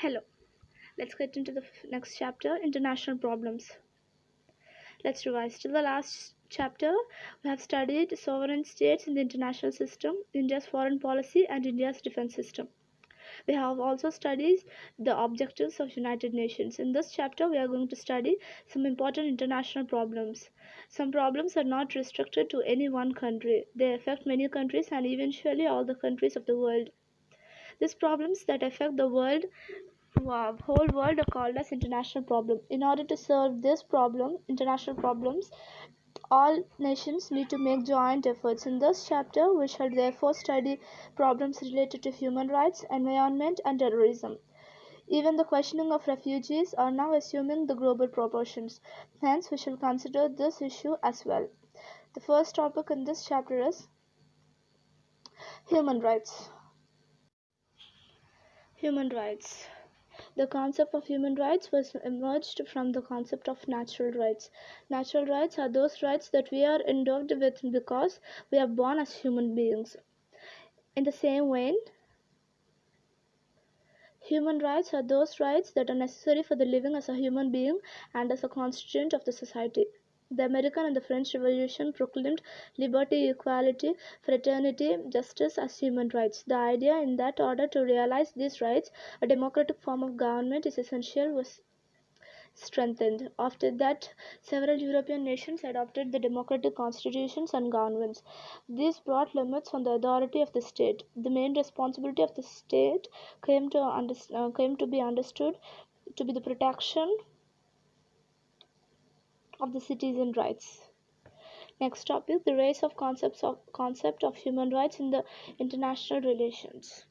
Hello, let's get into the next chapter, international problems. Let's revise. Till the last chapter, we have studied sovereign states in the international system, India's foreign policy, and India's defense system. We have also studied the objectives of United Nations. In this chapter, we are going to study some important international problems. Some problems are not restricted to any one country. They affect many countries and eventually all the countries of the world. These problems that affect the whole world are called as international problem. In order to solve this problem, international problems, all nations need to make joint efforts. In this chapter, we shall therefore study problems related to human rights, environment, and terrorism. Even the questioning of refugees are now assuming the global proportions. Hence, we shall consider this issue as well. The first topic in this chapter is human rights. Human rights. The concept of human rights was emerged from the concept of natural rights. Natural rights are those rights that we are endowed with because we are born as human beings. In the same vein, human rights are those rights that are necessary for the living as a human being and as a constituent of the society. The American and the French Revolution proclaimed liberty, equality, fraternity, justice as human rights. The idea in that order to realize these rights, a democratic form of government is essential was strengthened. After that, several European nations adopted the democratic constitutions and governments. This brought limits on the authority of the state. The main responsibility of the state came to be understood to be the protection of the citizen rights. Next topic, the rise of concept of human rights in the international relations.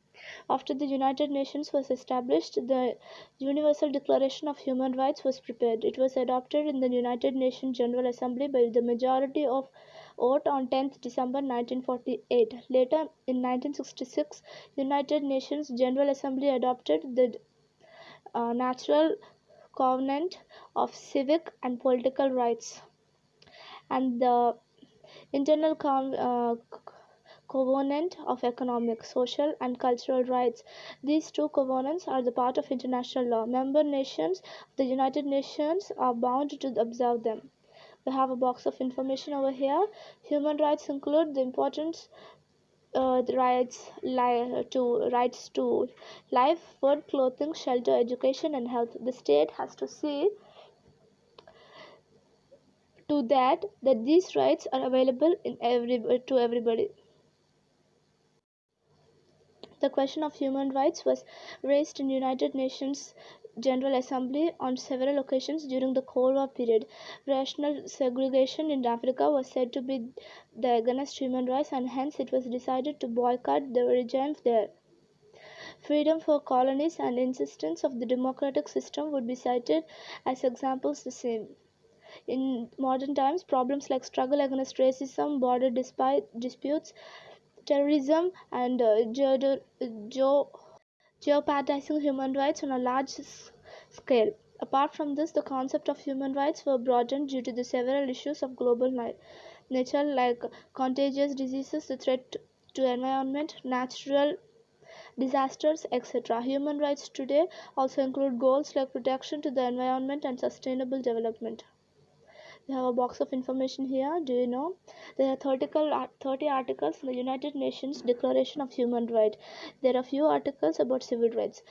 After the United Nations was established, the Universal Declaration of Human Rights was prepared. It was adopted in the United Nations General Assembly by the majority of vote on 10th December 1948. Later, in 1966, United Nations General Assembly adopted the Natural Covenant of Civic and Political Rights and the Internal Covenant of Economic, Social, and Cultural Rights. These two covenants are the part of international law. Member nations of the United Nations are bound to observe them. We have a box of information over here. Human rights include the importance the rights to life, food, clothing, shelter, education, and health. The state has to see to that these rights are available to everybody. The question of human rights was raised in United Nations General Assembly on several occasions during the Cold War period. Racial segregation in Africa was said to be against human rights, and hence it was decided to boycott the regime there. Freedom for colonies and insistence of the democratic system would be cited as examples the same. In modern times, problems like struggle against racism, border disputes, terrorism, and jeopardizing human rights on a large scale. Apart from this, the concept of human rights were broadened due to the several issues of global nature like contagious diseases, the threat to environment, natural disasters, etc. Human rights today also include goals like protection to the environment and sustainable development. We have a box of information here. Do you know there are 30 articles in the United Nations Declaration of Human Rights? There are few articles about civil rights.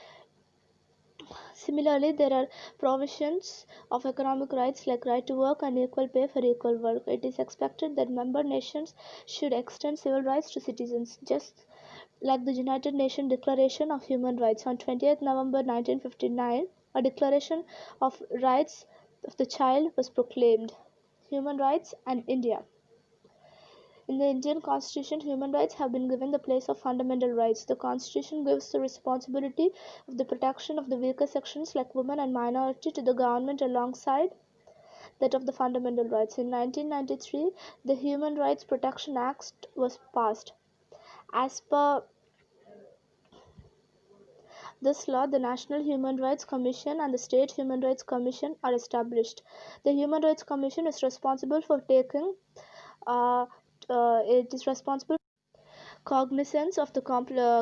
Similarly, there are provisions of economic rights like right to work and equal pay for equal work. It is expected that member nations should extend civil rights to citizens, just like the United Nations Declaration of Human Rights. On 20th November 1959, a Declaration of Rights of the Child was proclaimed. Human rights and India. In the Indian Constitution, human rights have been given the place of fundamental rights. The Constitution gives the responsibility of the protection of the weaker sections like women and minority to the government alongside that of the fundamental rights. In 1993, the Human Rights Protection Act was passed. As per this law, the National Human Rights Commission and the State Human Rights Commission are established. The Human Rights Commission is responsible for taking it is responsible cognizance of the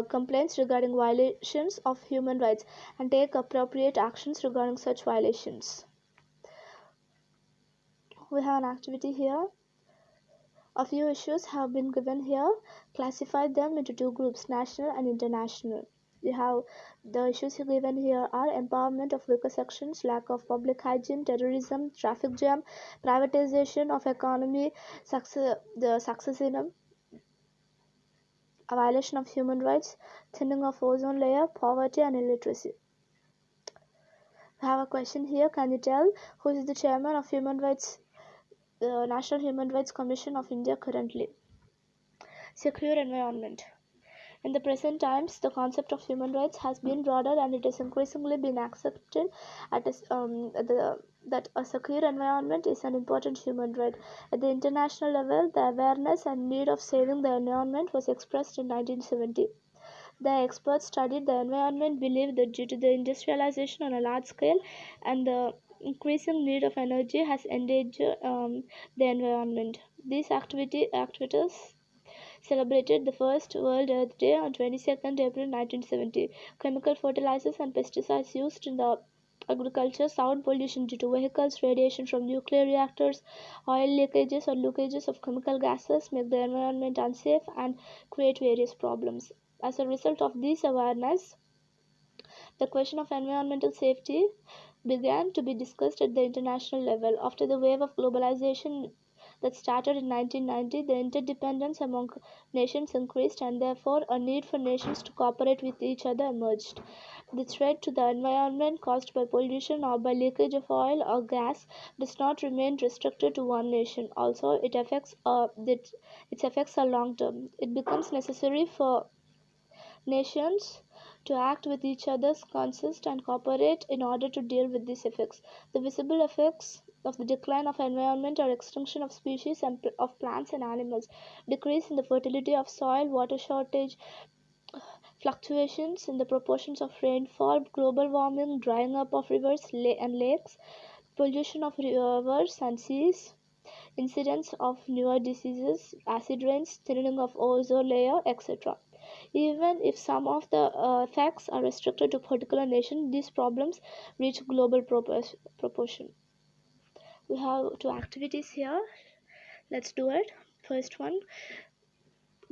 complaints regarding violations of human rights and take appropriate actions regarding such violations. We have an activity here. A few issues have been given here. Classify them into two groups, national and international. You have the issues given here are empowerment of weaker sections, lack of public hygiene, terrorism, traffic jam, privatization of economy, the successism, a violation of human rights, thinning of ozone layer, poverty and illiteracy. I have a question here. Can you tell who is the chairman of the National Human Rights Commission of India currently? Secure environment. In the present times, the concept of human rights has been broader and it has increasingly been accepted that a secure environment is an important human right. At the international level, the awareness and need of saving the environment was expressed in 1970. The experts studied the environment believed that due to the industrialization on a large scale and the increasing need of energy has endangered the environment. These activities celebrated the first World Earth Day on 22nd April 1970. Chemical fertilizers and pesticides used in the agriculture, sound pollution due to vehicles, radiation from nuclear reactors, oil leakages or leakages of chemical gases make the environment unsafe and create various problems. As a result of this awareness, the question of environmental safety began to be discussed at the international level. After the wave of globalization that started in 1990, the interdependence among nations increased and therefore a need for nations to cooperate with each other emerged. The threat to the environment caused by pollution or by leakage of oil or gas does not remain restricted to one nation. Also, its effects are long term. It becomes necessary for nations to act with each other's consist and cooperate in order to deal with these effects. The visible effects of the decline of environment are extinction of species and of plants and animals, decrease in the fertility of soil, water shortage, fluctuations in the proportions of rainfall, global warming, drying up of rivers and lakes, pollution of rivers and seas, incidence of newer diseases, acid rains, thinning of ozone layer, etc. Even if some of the effects are restricted to particular nation, these problems reach global proportion. We have two activities here. Let's do it. First one,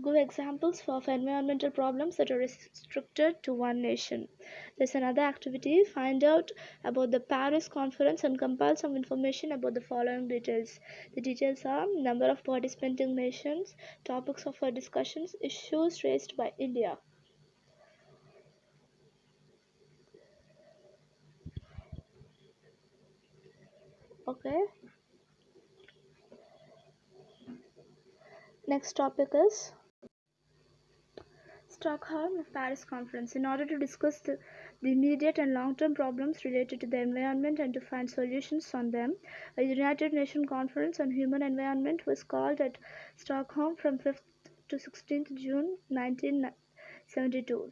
give examples of environmental problems that are restricted to one nation. There's another activity, find out about the Paris conference and compile some information about the following details. The details are number of participating nations, topics of our discussions, issues raised by India. Okay. Next topic is Stockholm Paris Conference. In order to discuss the immediate and long-term problems related to the environment and to find solutions on them, a United Nations Conference on Human Environment was called at Stockholm from 5th to 16th June 1972.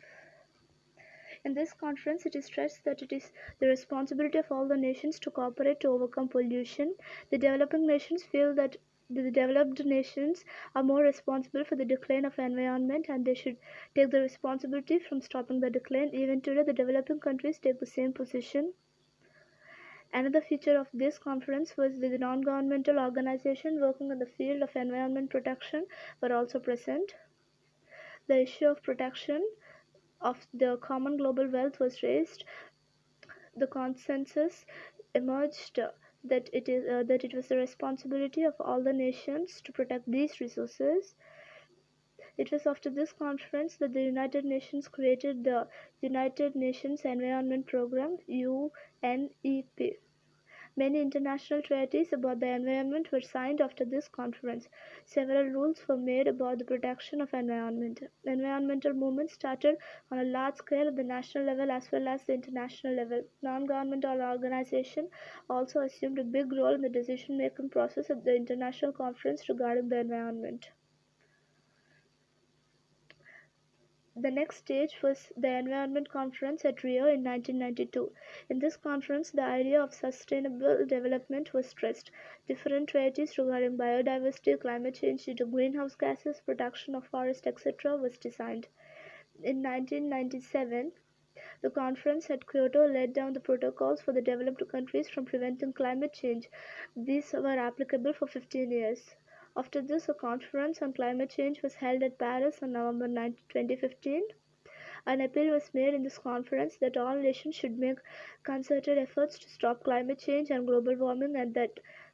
In this conference, it is stressed that it is the responsibility of all the nations to cooperate to overcome pollution. The developing nations feel that the developed nations are more responsible for the decline of environment and they should take the responsibility from stopping the decline. Even today, the developing countries take the same position. Another feature of this conference was the non-governmental organizations working in the field of environment protection were also present. The issue of protection of the common global wealth was raised. The consensus emerged that it was the responsibility of all the nations to protect these resources. It was after this conference that the United Nations created the United Nations Environment Programme (UNEP). Many international treaties about the environment were signed after this conference. Several rules were made about the protection of environment. Environmental movements started on a large scale at the national level as well as the international level. Non-governmental organizations also assumed a big role in the decision-making process at the international conference regarding the environment. The next stage was the Environment Conference at Rio in 1992. In this conference, the idea of sustainable development was stressed. Different treaties regarding biodiversity, climate change due to greenhouse gases, protection of forests, etc., was designed. In 1997, the conference at Kyoto laid down the protocols for the developed countries from preventing climate change. These were applicable for 15 years. After this, a conference on climate change was held at Paris on November 9, 2015. An appeal was made in this conference that all nations should make concerted efforts to stop climate change and global warming, and that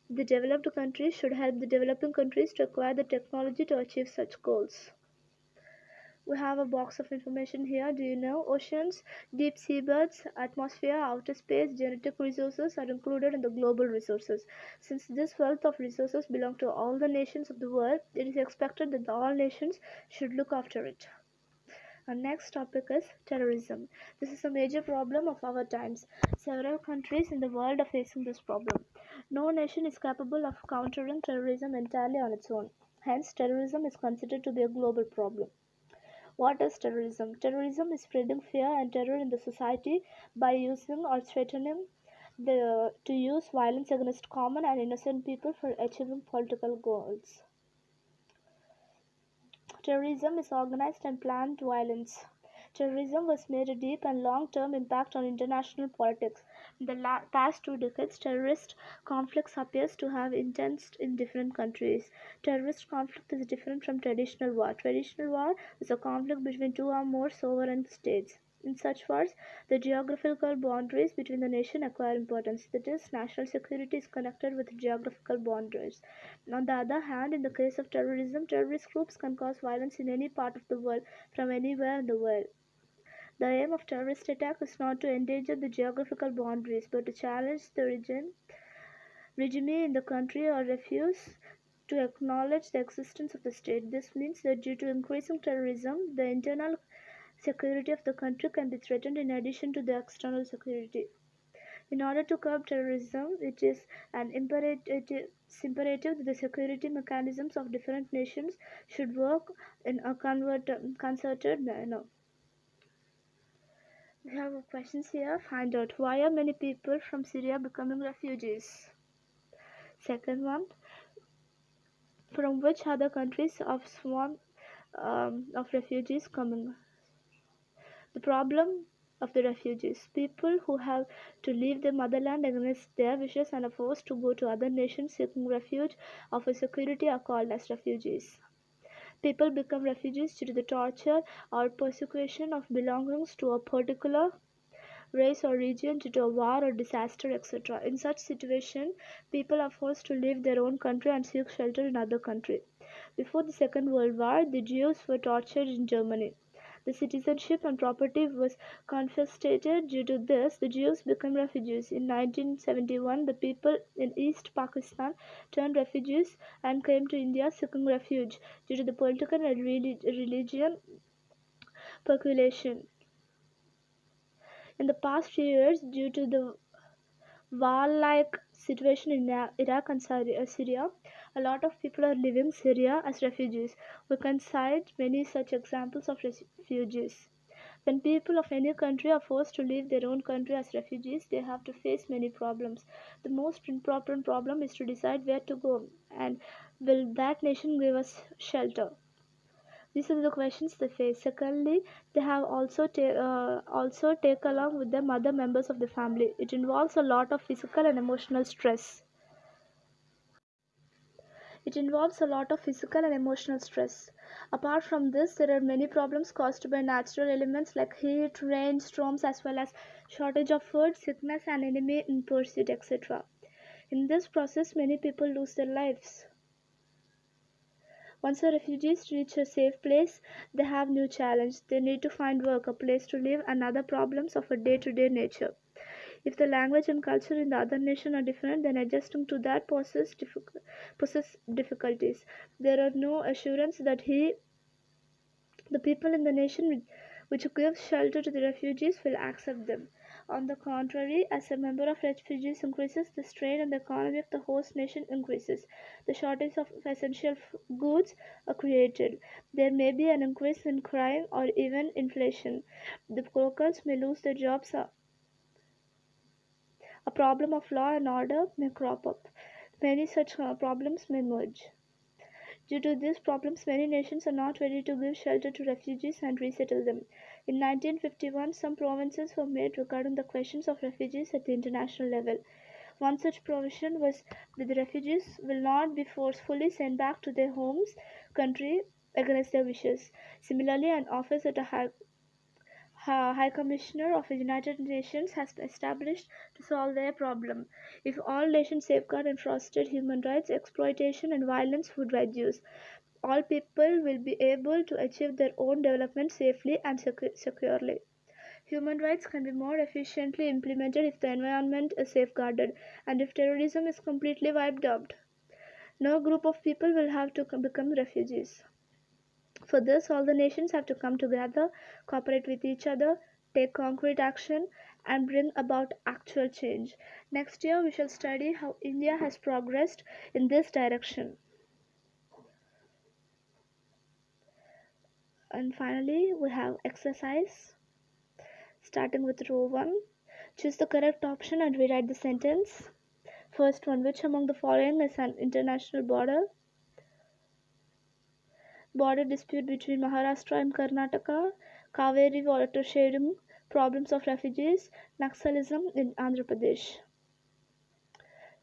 the developed countries should help the developing countries to acquire the technology to achieve such goals. We have a box of information here. Do you know oceans, deep seabeds, atmosphere, outer space, genetic resources are included in the global resources? Since this wealth of resources belong to all the nations of the world, it is expected that all nations should look after it. Our next topic is terrorism. This is a major problem of our times. Several countries in the world are facing this problem. No nation is capable of countering terrorism entirely on its own. Hence, terrorism is considered to be a global problem. What is terrorism? Terrorism is spreading fear and terror in the society by using or threatening to use violence against common and innocent people for achieving political goals. Terrorism is organized and planned violence. Terrorism has made a deep and long-term impact on international politics. In the past 2 decades, terrorist conflicts appears to have intensed in different countries. Terrorist conflict is different from traditional war. Traditional war is a conflict between two or more sovereign states. In such wars, the geographical boundaries between the nation acquire importance. That is, national security is connected with geographical boundaries. On the other hand, in the case of terrorism, terrorist groups can cause violence in any part of the world, from anywhere in the world. The aim of terrorist attack is not to endanger the geographical boundaries, but to challenge the regime in the country or refuse to acknowledge the existence of the state. This means that due to increasing terrorism, the internal security of the country can be threatened in addition to the external security. In order to curb terrorism, it is an imperative that the security mechanisms of different nations should work in a concerted manner. We have questions here. Find out why are many people from Syria becoming refugees? Second one, from which other countries of swarm of refugees coming? The problem of the refugees. People who have to leave their motherland against their wishes and are forced to go to other nations seeking refuge or for security are called as refugees. People become refugees due to the torture or persecution of belongings to a particular race or region due to a war or disaster, etc. In such situation, people are forced to leave their own country and seek shelter in other country. Before the Second World War, the Jews were tortured in Germany. The citizenship and property was confiscated. Due to this, the Jews became refugees. In 1971, the people in East Pakistan turned refugees and came to India seeking refuge due to the political and religion persecution. In the past few years, due to the war-like situation in Iraq and Syria, a lot of people are leaving Syria as refugees. We can cite many such examples of refugees. When people of any country are forced to leave their own country as refugees, they have to face many problems. The most important problem is to decide where to go and will that nation give us shelter. These are the questions they face. Secondly, they have also take along with them other members of the family. It involves a lot of physical and emotional stress. It involves a lot of physical and emotional stress. Apart from this, there are many problems caused by natural elements like heat, rain, storms, as well as shortage of food, sickness, and enemy in pursuit, etc. In this process, many people lose their lives. Once the refugees reach a safe place, they have new challenge. They need to find work, a place to live, and other problems of a day-to-day nature. If the language and culture in the other nation are different, then adjusting to that poses difficulties. There are no assurance that the people in the nation which gives shelter to the refugees, will accept them. On the contrary, as the number of refugees increases, the strain on the economy of the host nation increases. The shortage of essential goods are created. There may be an increase in crime or even inflation. The locals may lose their jobs. A problem of law and order may crop up. Many such problems may emerge. Due to these problems, many nations are not ready to give shelter to refugees and resettle them. In 1951, some provisions were made regarding the questions of refugees at the international level. One such provision was that the refugees will not be forcefully sent back to their homes country against their wishes. Similarly, an office at a High Commissioner of the United Nations has been established to solve their problem. If all nations safeguard and foster human rights, exploitation and violence would reduce. All people will be able to achieve their own development safely and securely. Human rights can be more efficiently implemented if the environment is safeguarded and if terrorism is completely wiped out. No group of people will have to become refugees. For this, all the nations have to come together, cooperate with each other, take concrete action, and bring about actual change. Next year, we shall study how India has progressed in this direction. And finally, we have exercise, starting with row 1. Choose the correct option and rewrite the sentence. First one, which among the following is an international border? Border dispute between Maharashtra and Karnataka, Kaveri water sharing, problems of refugees, Naxalism in Andhra Pradesh.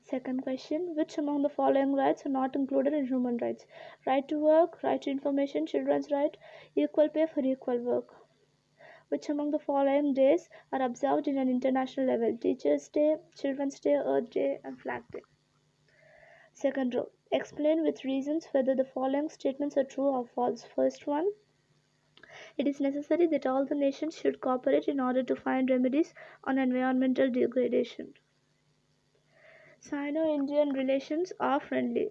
Second question, which among the following rights are not included in human rights? Right to work, right to information, children's right, equal pay for equal work. Which among the following days are observed in an international level? Teachers' Day, Children's Day, Earth Day, and Flag Day. Second row. Explain with reasons whether the following statements are true or false. First one. It is necessary that all the nations should cooperate in order to find remedies on environmental degradation. Sino-Indian relations are friendly.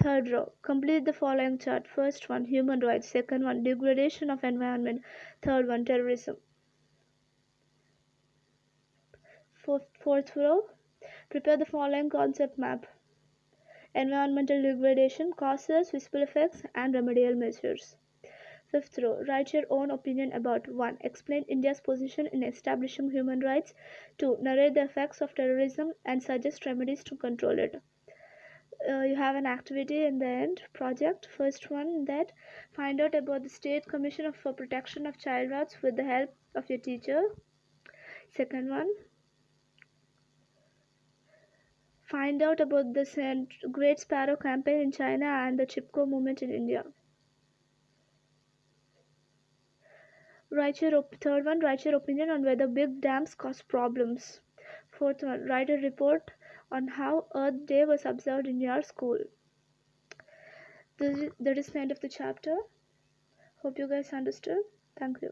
Third row. Complete the following chart. First one, human rights. Second one, degradation of environment. Third one, terrorism. Fourth row. Prepare the following concept map. Environmental degradation, causes, visible effects, and remedial measures. Fifth row. Write your own opinion about 1. Explain India's position in establishing human rights. 2. Narrate the effects of terrorism and suggest remedies to control it. You have an activity in the end project. First one, that find out about the State Commission for Protection of Child Rights with the help of your teacher. Second one, find out about the Great Sparrow campaign in China and the Chipko movement in India. Third one, write your opinion on whether big dams cause problems. Fourth one, write a report on how Earth Day was observed in your school. That is the end of the chapter. Hope you guys understood. Thank you.